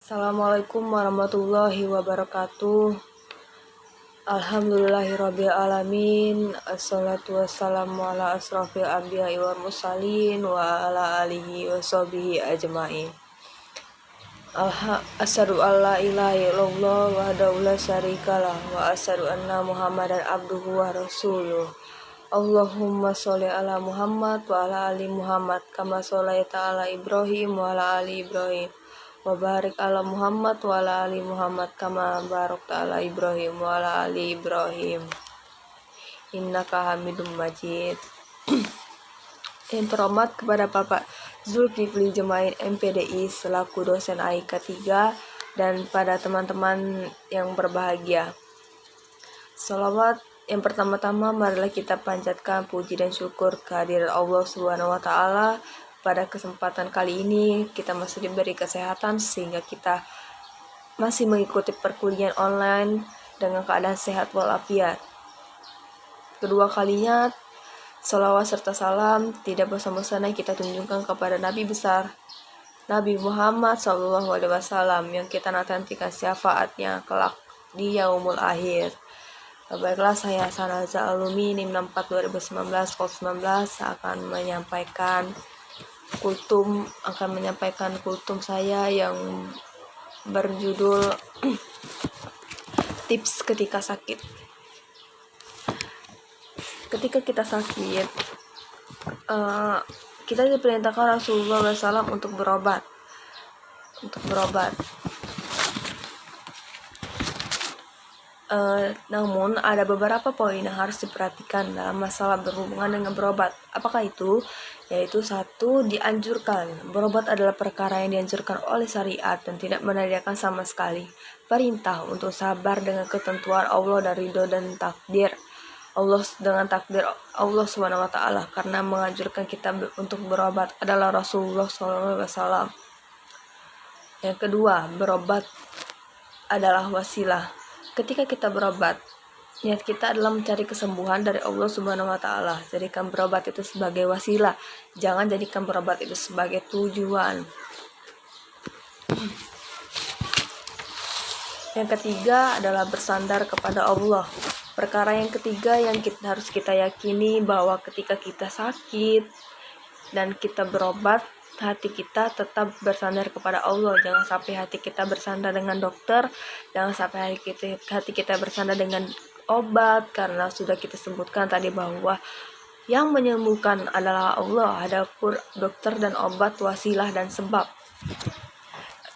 Assalamualaikum warahmatullahi wabarakatuh. Alhamdulillahirabbil alamin. Assalatu wassalamu ala asrofil anbiya'i wal mursalin wa ala alihi washabihi ajmain. Asyhadu an la ilaha illallah wahdahu la syarikalah wa asyhadu anna Muhammadan abduhu wa rasuluh. Allahumma sholli ala Muhammad wa ala ali Muhammad kama sholaita ala Ibrahim wa ala ali Ibrahim. Wa barik ala Muhammad wa ala ali Muhammad kama barakta ala Ibrahim wa ala ali Ibrahim innaka Hamidum Majid. Yang terhormat kepada Bapak Zulkifli Jemain MPDI selaku dosen AIK 3 dan pada teman-teman yang berbahagia. Salawat yang pertama-tama marilah kita panjatkan puji dan syukur kehadirat Allah Subhanahu wa taala. Pada kesempatan kali ini kita masih diberi kesehatan sehingga kita masih mengikuti perkuliahan online dengan keadaan sehat walafiat. Kedua kalinya salawat serta salam tidak bosan-bosannya kita tunjukkan kepada Nabi besar Nabi Muhammad SAW yang kita nantikan syafaatnya kelak di yaumul akhir. Baiklah, saya Sanaza Alumi NIM 64 2019 akan menyampaikan kultum saya yang berjudul tips ketika sakit. Ketika kita sakit, kita diperintahkan Rasulullah SAW untuk berobat. Namun ada beberapa poin yang harus diperhatikan dalam masalah berhubungan dengan berobat. Apakah itu? Yaitu 1. Dianjurkan. Berobat adalah perkara yang dianjurkan oleh syariat dan tidak menandakan sama sekali. Perintah untuk sabar dengan ketentuan Allah dan ridho dan takdir Allah Subhanahu wa taala, karena menganjurkan kita untuk berobat adalah Rasulullah SAW. Yang kedua, berobat adalah wasilah. Ketika kita berobat, niat kita adalah mencari kesembuhan dari Allah Subhanahu wa taala. Jadikan berobat itu sebagai wasilah, jangan jadikan berobat itu sebagai tujuan. Yang ketiga adalah bersandar kepada Allah. Perkara yang ketiga yang harus kita yakini bahwa ketika kita sakit dan kita berobat, hati kita tetap bersandar kepada Allah. Jangan sampai hati kita bersandar dengan dokter, jangan sampai hati kita bersandar dengan obat, karena sudah kita sebutkan tadi bahwa yang menyembuhkan adalah Allah. Adapun dokter dan obat wasilah dan sebab.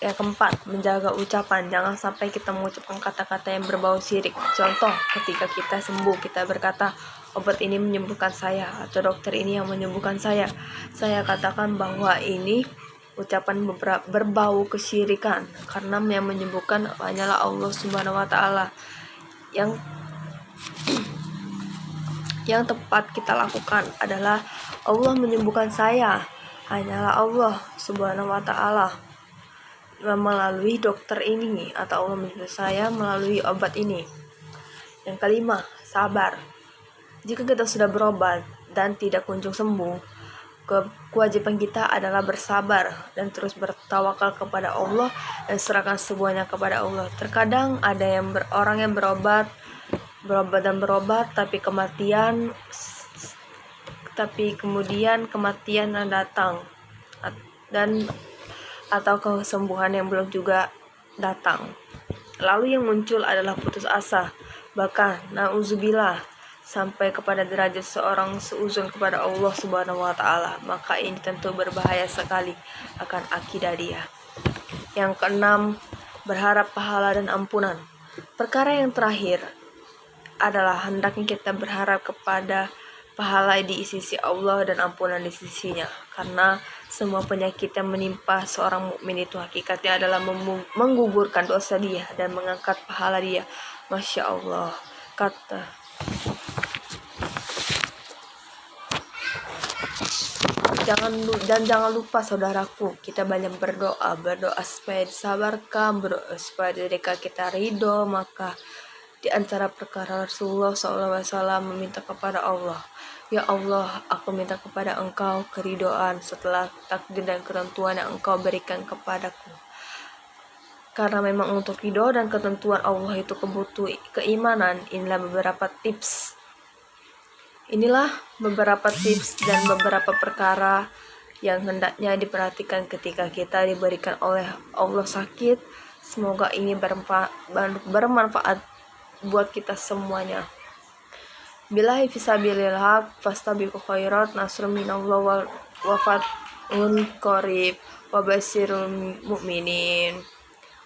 Yang keempat, menjaga ucapan. Jangan sampai kita mengucapkan kata-kata yang berbau syirik. Contoh, ketika kita sembuh, kita berkata, obat ini menyembuhkan saya, atau dokter ini yang menyembuhkan saya. Saya katakan bahwa ini ucapan berbau kesyirikan, karena yang menyembuhkan hanyalah Allah Subhanahu wa taala. Yang tepat kita lakukan adalah Allah menyembuhkan saya, hanyalah Allah Subhanahu wa taala melalui dokter ini, atau Allah menyembuhkan saya melalui obat ini. Yang kelima, sabar. Jika kita sudah berobat dan tidak kunjung sembuh, kewajiban kita adalah bersabar dan terus bertawakal kepada Allah dan serahkan semuanya kepada Allah. Terkadang ada orang yang berobat tapi kemudian kematian datang atau kesembuhan yang belum juga datang. Lalu yang muncul adalah putus asa, bahkan na'udzubillah sampai kepada derajat seorang seuzon kepada Allah Subhanahu wa taala. Maka ini tentu berbahaya sekali akan akidah dia. Yang keenam, berharap pahala dan ampunan. Perkara yang terakhir adalah hendaknya kita berharap kepada pahala di sisi Allah dan ampunan di sisinya, karena semua penyakit yang menimpa seorang mukmin itu hakikatnya adalah menggugurkan dosa dia dan mengangkat pahala dia. Masya Allah. Jangan lupa saudaraku, kita banyak berdoa supaya disabarkan, berdoa supaya mereka kita ridho. Maka di antara perkara Rasulullah SAW meminta kepada Allah, ya Allah, aku minta kepada Engkau keridhaan setelah takdir dan ketentuan yang Engkau berikan kepadaku. Karena memang untuk ridho dan ketentuan Allah itu kebutuh keimanan. Inilah beberapa tips dan beberapa perkara yang hendaknya diperhatikan ketika kita diberikan oleh Allah sakit. Semoga ini bermanfaat buat kita semuanya. Billahi fisabilillah fastabiqul khairat nasrun minallah wa fathun qarib wa basyirul mu'minin.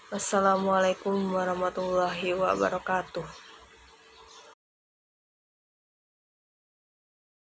Wassalamualaikum warahmatullahi wabarakatuh.